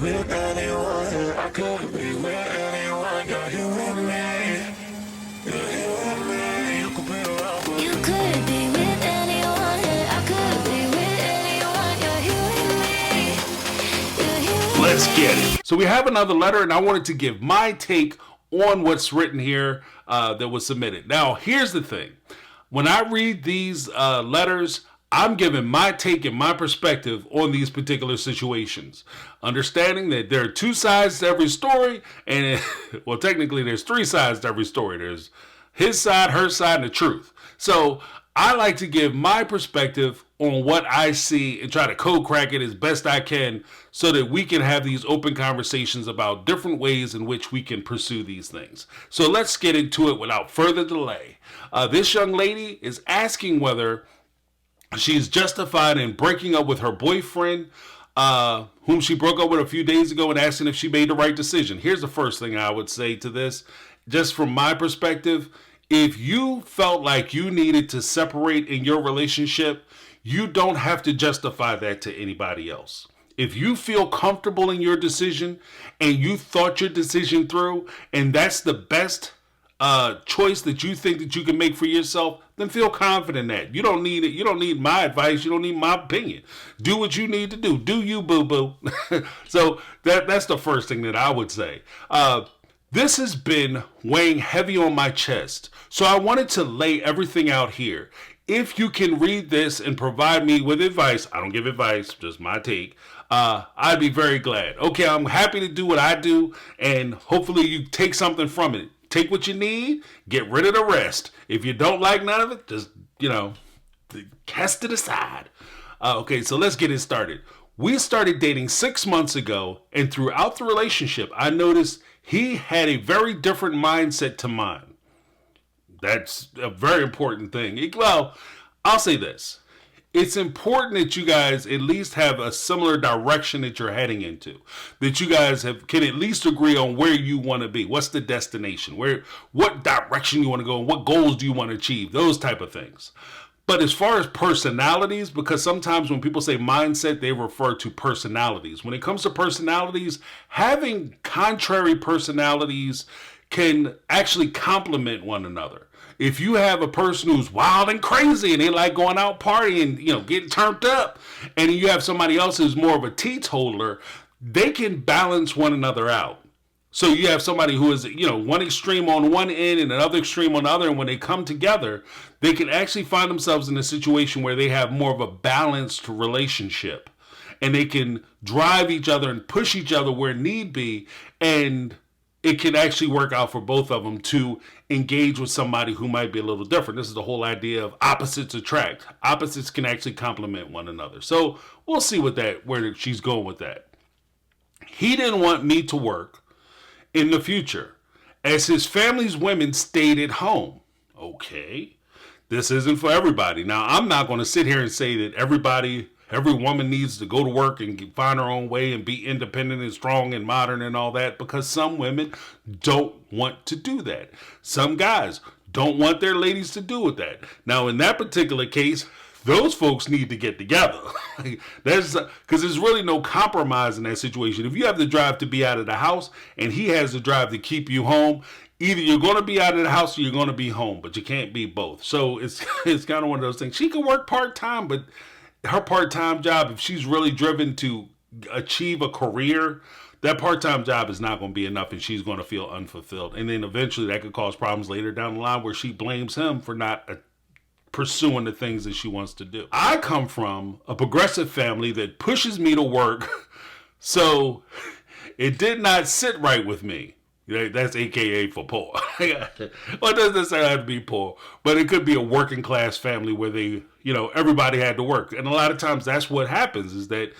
with anyone. I could be with anyone. You're here with me. You're here with me. You could be around with me. You could be with anyone. I could be with anyone. You're here with me. You're here with me. Let's get it. So we have another letter, and I wanted to give my take on what's written here that was submitted. Now, here's the thing. When I read these letters, I'm giving my take and my perspective on these particular situations. Understanding that there are two sides to every story, and well, technically there's three sides to every story. There's his side, her side, and the truth. So I like to give my perspective on what I see and try to code crack it as best I can so that we can have these open conversations about different ways in which we can pursue these things. So let's get into it without further delay. This young lady is asking whether she's justified in breaking up with her boyfriend, whom she broke up with a few days ago, and asking if she made the right decision. Here's the first thing I would say to this, just from my perspective. If you felt like you needed to separate in your relationship, you don't have to justify that to anybody else. If you feel comfortable in your decision and you thought your decision through, and that's the best choice that you think that you can make for yourself, then feel confident in that. You don't need it. You don't need my advice. You don't need my opinion. Do what you need to do. Do you, boo-boo. So that's the first thing that I would say. This has been weighing heavy on my chest, so I wanted to lay everything out here. If you can read this and provide me with advice, I don't give advice, just my take, I'd be very glad. Okay, I'm happy to do what I do, and hopefully you take something from it. Take what you need, get rid of the rest. If you don't like none of it, just, cast it aside. Okay, so let's get it started. We started dating 6 months ago, and throughout the relationship, I noticed he had a very different mindset to mine. That's a very important thing. Well, I'll say this. It's important that you guys at least have a similar direction that you're heading into. That you guys can at least agree on where you want to be. What's the destination? What direction you want to go? What goals do you want to achieve? Those type of things. But as far as personalities, because sometimes when people say mindset, they refer to personalities. When it comes to personalities, having contrary personalities can actually complement one another. If you have a person who's wild and crazy and they like going out partying, getting turned up, and you have somebody else who's more of a teetotaler, they can balance one another out. So you have somebody who is, one extreme on one end and another extreme on the other, and when they come together, they can actually find themselves in a situation where they have more of a balanced relationship, and they can drive each other and push each other where need be, and it can actually work out for both of them to engage with somebody who might be a little different. This is the whole idea of opposites attract. Opposites can actually complement one another. So we'll see where she's going with that. He didn't want me to work in the future, as his family's women stayed at home. Okay, this isn't for everybody. Now, I'm not going to sit here and say that every woman needs to go to work and find her own way and be independent and strong and modern and all that, because some women don't want to do that. Some guys don't want their ladies to do with that. Now, in that particular case, those folks need to get together. Because there's really no compromise in that situation. If you have the drive to be out of the house and he has the drive to keep you home, either you're going to be out of the house or you're going to be home, but you can't be both. So it's kind of one of those things. She can work part-time, but her part-time job, if she's really driven to achieve a career, that part-time job is not going to be enough, and she's going to feel unfulfilled. And then eventually that could cause problems later down the line where she blames him for not pursuing the things that she wants to do. I come from a progressive family that pushes me to work, so it did not sit right with me. That's AKA for poor. Well, it doesn't necessarily have to be poor, but it could be a working class family where they, everybody had to work. And a lot of times that's what happens, is that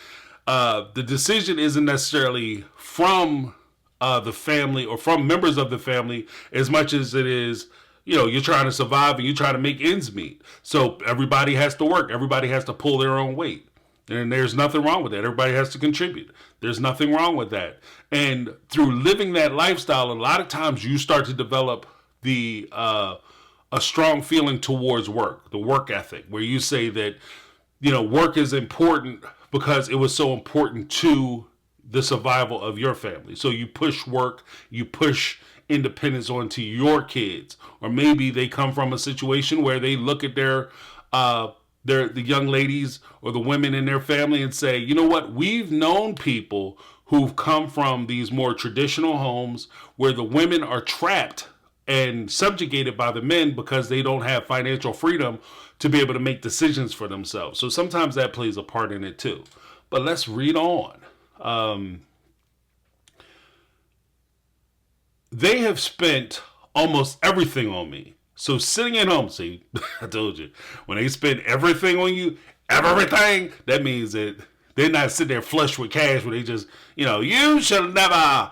the decision isn't necessarily from the family or from members of the family as much as it is, you're trying to survive and you're trying to make ends meet. So everybody has to work. Everybody has to pull their own weight. And there's nothing wrong with that. Everybody has to contribute. There's nothing wrong with that. And through living that lifestyle, a lot of times you start to develop a strong feeling towards work, the work ethic, where you say that, work is important because it was so important to the survival of your family. So you push work, you push independence onto your kids. Or maybe they come from a situation where they look at the young ladies or the women in their family and say, you know what, we've known people who've come from these more traditional homes where the women are trapped and subjugated by the men because they don't have financial freedom to be able to make decisions for themselves. So sometimes that plays a part in it too. But let's read on. They have spent almost everything on me. So sitting at home, see, I told you, when they spend everything on you, everything, that means that they're not sitting there flush with cash where they just, you shall never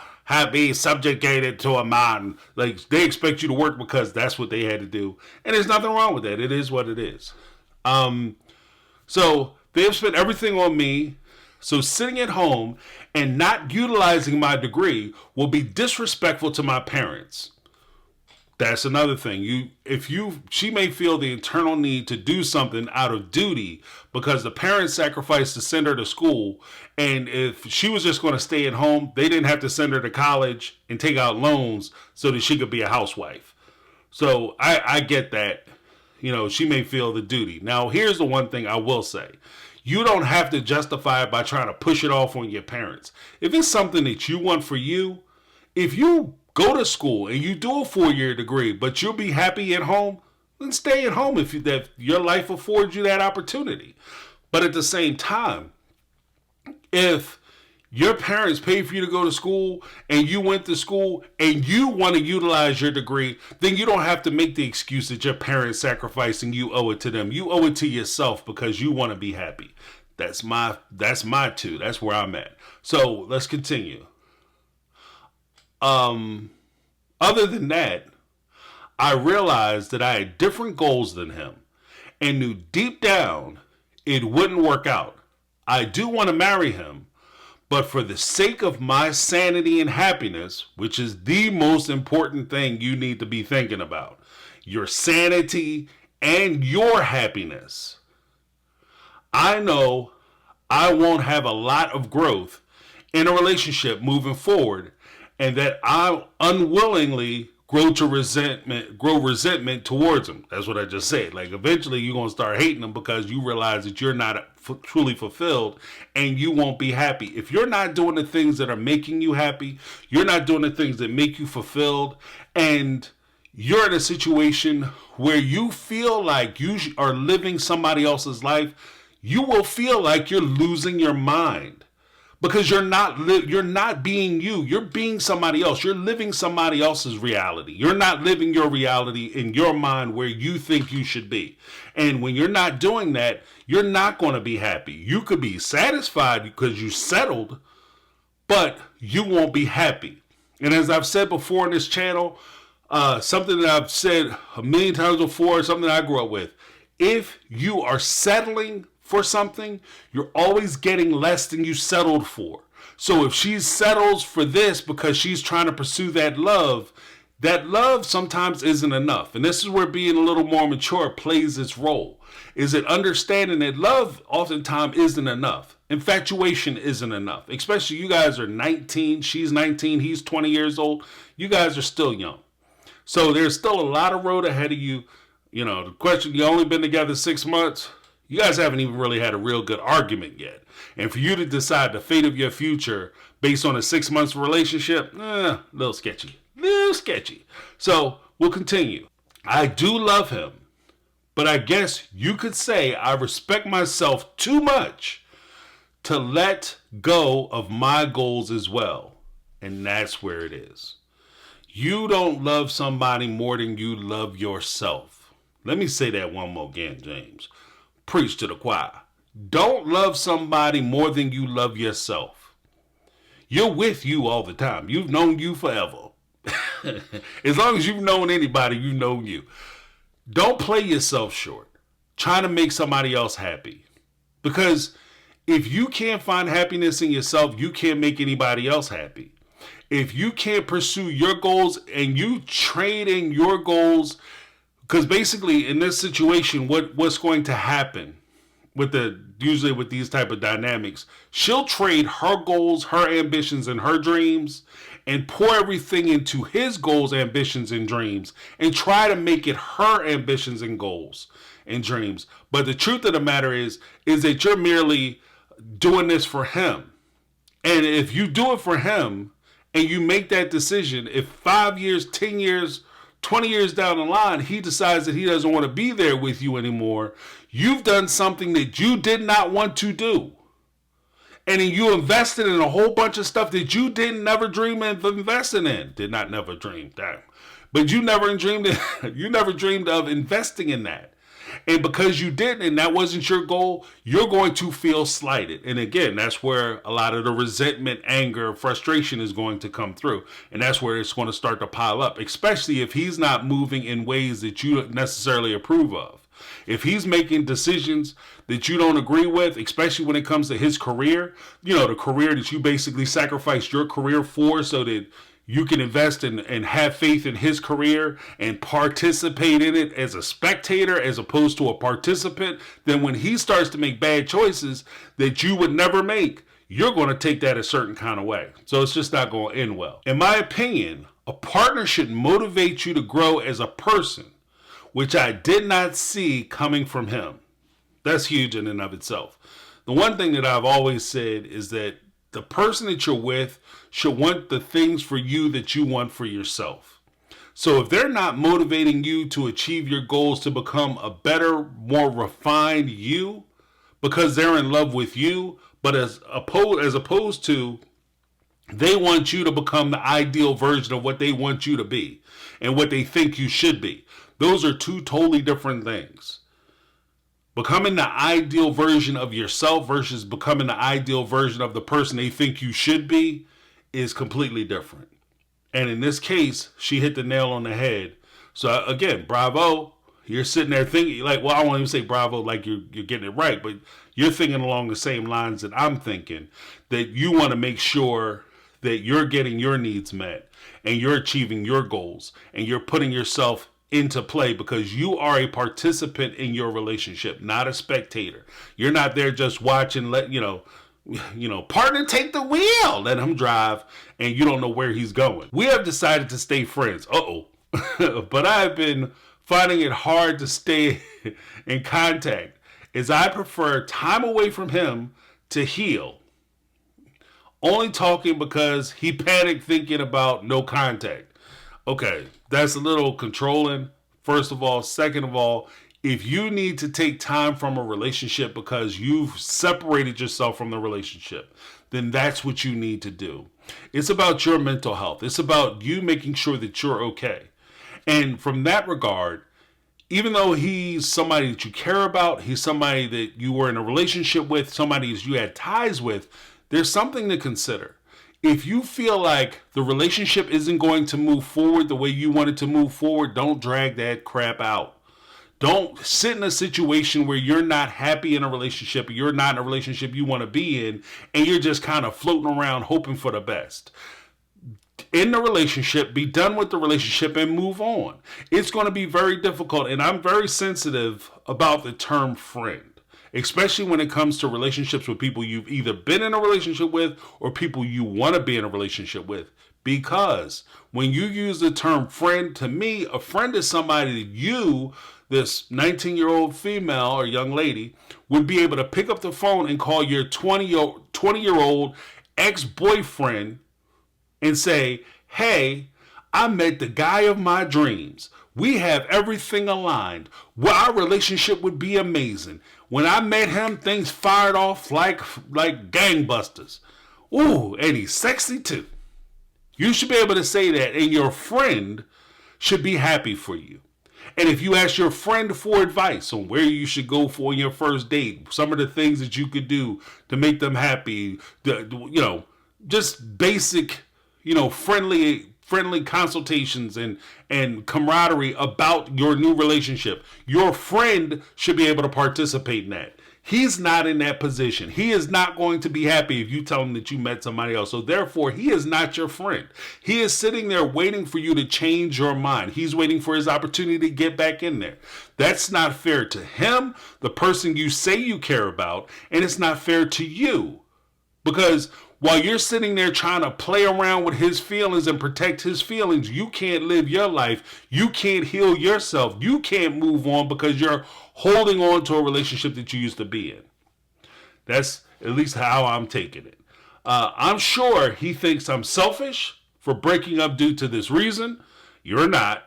be subjugated to a man. Like, they expect you to work because that's what they had to do. And there's nothing wrong with that. It is what it is. So they have spent everything on me. So sitting at home and not utilizing my degree will be disrespectful to my parents. That's another thing. She may feel the internal need to do something out of duty because the parents sacrificed to send her to school. And if she was just going to stay at home, they didn't have to send her to college and take out loans so that she could be a housewife. So I get that. She may feel the duty. Now, here's the one thing I will say. You don't have to justify it by trying to push it off on your parents. If it's something that you want for you, if you go to school and you do a 4-year degree, but you'll be happy at home, then stay at home if your life affords you that opportunity. But at the same time, if your parents paid for you to go to school and you went to school and you want to utilize your degree, then you don't have to make the excuse that your parents sacrificed and you owe it to them. You owe it to yourself because you want to be happy. That's my two. That's where I'm at. So let's continue. Other than that, I realized that I had different goals than him and knew deep down it wouldn't work out. I do want to marry him, but for the sake of my sanity and happiness, which is the most important thing you need to be thinking about, your sanity and your happiness, I know I won't have a lot of growth in a relationship moving forward, and that I unwillingly grow resentment towards him. That's what I just said. Like, eventually you're going to start hating him because you realize that you're not truly fulfilled and you won't be happy. If you're not doing the things that are making you happy, you're not doing the things that make you fulfilled, and you're in a situation where you feel like you are living somebody else's life, you will feel like you're losing your mind. Because you're not being you. You're being somebody else. You're living somebody else's reality. You're not living your reality in your mind where you think you should be. And when you're not doing that, you're not going to be happy. You could be satisfied because you settled, but you won't be happy. And as I've said before in this channel, something that I've said a million times before, something I grew up with. If you are settling for something, you're always getting less than you settled for. So if she settles for this because she's trying to pursue that love sometimes isn't enough. And this is where being a little more mature plays its role. Is it understanding that love oftentimes isn't enough. Infatuation isn't enough. Especially you guys are 19, she's 19, he's 20 years old. You guys are still young. So there's still a lot of road ahead of you. The question, you only been together 6 months. You guys haven't even really had a real good argument yet. And for you to decide the fate of your future based on a 6 months relationship, a little sketchy. So we'll continue. I do love him, but I guess you could say I respect myself too much to let go of my goals as well. And that's where it is. You don't love somebody more than you love yourself. Let me say that one more again, James. Preach to the choir. Don't love somebody more than you love yourself. You're with you all the time. You've known you forever. As long as you've known anybody, you've known you. Don't play yourself short trying to make somebody else happy. Because if you can't find happiness in yourself, you can't make anybody else happy. If you can't pursue your goals and you trade in your goals, because basically in this situation, what's going to happen usually with these type of dynamics, she'll trade her goals, her ambitions, and her dreams and pour everything into his goals, ambitions, and dreams and try to make it her ambitions and goals and dreams. But the truth of the matter is that you're merely doing this for him. And if you do it for him and you make that decision, if 5 years, 10 years, 20 years down the line, he decides that he doesn't want to be there with you anymore, you've done something that you did not want to do. And then you invested in a whole bunch of stuff that you didn't never dream of investing in. Did not never dream, damn. But you never dreamed of investing in that. And because you didn't, and that wasn't your goal, you're going to feel slighted. And again, that's where a lot of the resentment, anger, frustration is going to come through. And that's where it's going to start to pile up, especially if he's not moving in ways that you don't necessarily approve of. If he's making decisions that you don't agree with, especially when it comes to his career, the career that you basically sacrificed your career for so that you can invest in and have faith in his career and participate in it as a spectator as opposed to a participant, then when he starts to make bad choices that you would never make, you're going to take that a certain kind of way. So it's just not going to end well. In my opinion, a partner should motivate you to grow as a person, which I did not see coming from him. That's huge in and of itself. The one thing that I've always said is that the person that you're with should want the things for you that you want for yourself. So if they're not motivating you to achieve your goals to become a better, more refined you because they're in love with you, but as opposed to they want you to become the ideal version of what they want you to be and what they think you should be. Those are two totally different things. Becoming the ideal version of yourself versus becoming the ideal version of the person they think you should be is completely different. And in this case, she hit the nail on the head. So again, bravo. You're sitting there thinking, like, well, I won't even say bravo like you're getting it right, but you're thinking along the same lines that I'm thinking, that you want to make sure that you're getting your needs met and you're achieving your goals and you're putting yourself into play because you are a participant in your relationship, not a spectator. You're not there just watching, partner, take the wheel, let him drive, and you don't know where he's going. We have decided to stay friends. But I've been finding it hard to stay in contact as I prefer time away from him to heal. Only talking because he panicked thinking about no contact. Okay, that's a little controlling, first of all. Second of all, if you need to take time from a relationship because you've separated yourself from the relationship, then that's what you need to do. It's about your mental health. It's about you making sure that you're okay. And from that regard, even though he's somebody that you care about, he's somebody that you were in a relationship with, somebody that you had ties with, there's something to consider. If you feel like the relationship isn't going to move forward the way you want it to move forward, don't drag that crap out. Don't sit in a situation where you're not happy in a relationship, or you're not in a relationship you want to be in, and you're just kind of floating around hoping for the best. In the relationship, be done with the relationship and move on. It's going to be very difficult, and I'm very sensitive about the term friend, especially when it comes to relationships with people you've either been in a relationship with or people you want to be in a relationship with. Because when you use the term friend, to me, a friend is somebody that you, this 19-year-old female or young lady, would be able to pick up the phone and call your 20-year-old ex-boyfriend and say, hey, I met the guy of my dreams. We have everything aligned. Well, our relationship would be amazing. When I met him, things fired off like gangbusters. Ooh, and he's sexy too. You should be able to say that, and your friend should be happy for you. And if you ask your friend for advice on where you should go for your first date, some of the things that you could do to make them happy, just basic, friendly consultations and camaraderie about your new relationship, your friend should be able to participate in that. He's not in that position. He is not going to be happy if you tell him that you met somebody else. So therefore, he is not your friend. He is sitting there waiting for you to change your mind. He's waiting for his opportunity to get back in there. That's not fair to him, the person you say you care about, and it's not fair to you. Because while you're sitting there trying to play around with his feelings and protect his feelings, you can't live your life. You can't heal yourself. You can't move on because you're holding on to a relationship that you used to be in. That's at least how I'm taking it. I'm sure he thinks I'm selfish for breaking up due to this reason. You're not.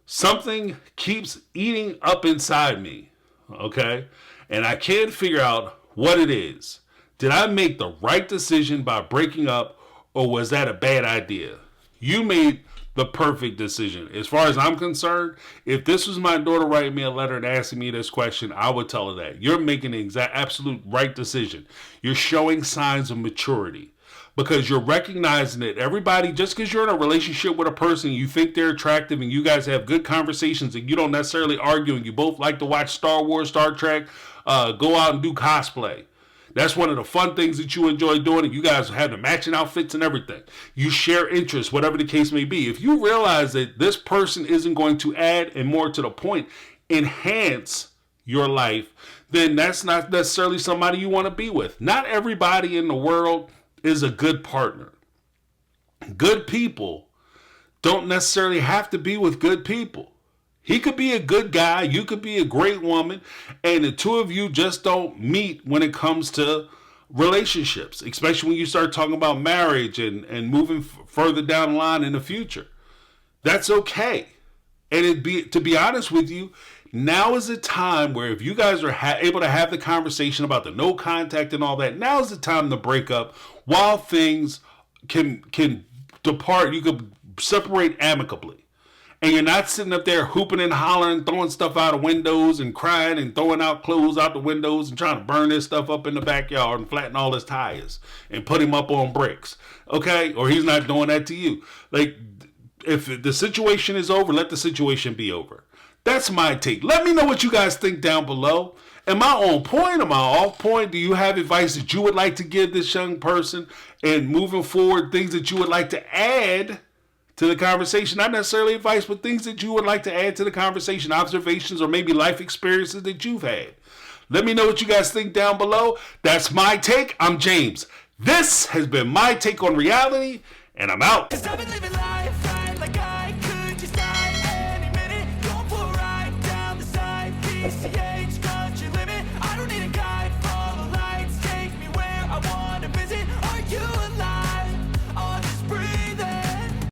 Something keeps eating up inside me, okay? And I can't figure out what it is. Did I make the right decision by breaking up, or was that a bad idea? You made the perfect decision. As far as I'm concerned, if this was my daughter writing me a letter and asking me this question, I would tell her that. You're making the absolute right decision. You're showing signs of maturity because you're recognizing that everybody, just because you're in a relationship with a person, you think they're attractive and you guys have good conversations and you don't necessarily argue and you both like to watch Star Wars, Star Trek, go out and do cosplay. That's one of the fun things that you enjoy doing, and you guys have the matching outfits and everything. You share interests, whatever the case may be. If you realize that this person isn't going to add, and more to the point, enhance your life, then that's not necessarily somebody you want to be with. Not everybody in the world is a good partner. Good people don't necessarily have to be with good people. He could be a good guy, you could be a great woman, and the two of you just don't meet when it comes to relationships, especially when you start talking about marriage and moving further down the line in the future. That's okay. And to be honest with you, now is the time where if you guys are able to have the conversation about the no contact and all that, now is the time to break up while things can depart. You could separate amicably. And you're not sitting up there hooping and hollering, throwing stuff out of windows and crying and throwing out clothes out the windows and trying to burn this stuff up in the backyard and flatten all his tires and put him up on bricks. Okay? Or he's not doing that to you. Like, if the situation is over, let the situation be over. That's my take. Let me know what you guys think down below. Am I on point? Am I off point? Do you have advice that you would like to give this young person? And moving forward, things that you would like to add to the conversation? Not necessarily advice, but things that you would like to add to the conversation, observations, or maybe life experiences that you've had. Let me know what you guys think down below. That's my take. I'm James. This has been My Take on Reality, and I'm out. 'Cause I've been living life right like I